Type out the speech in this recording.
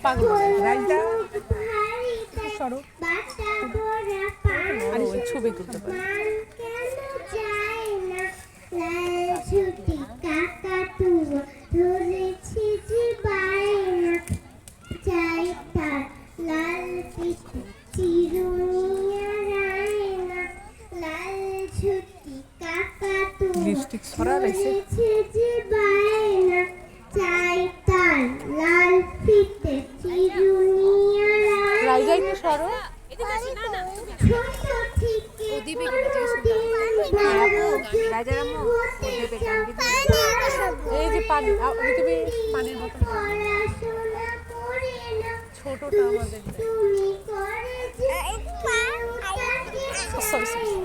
পাগল রাইজা সরো আর ওই ছবি তুলতে পারে লিপস্টিক ছড়া রয়েছে রাইজা একটু সরো এই যে পানি তুমি পানির বোতল ছোটটা আমাদের সরি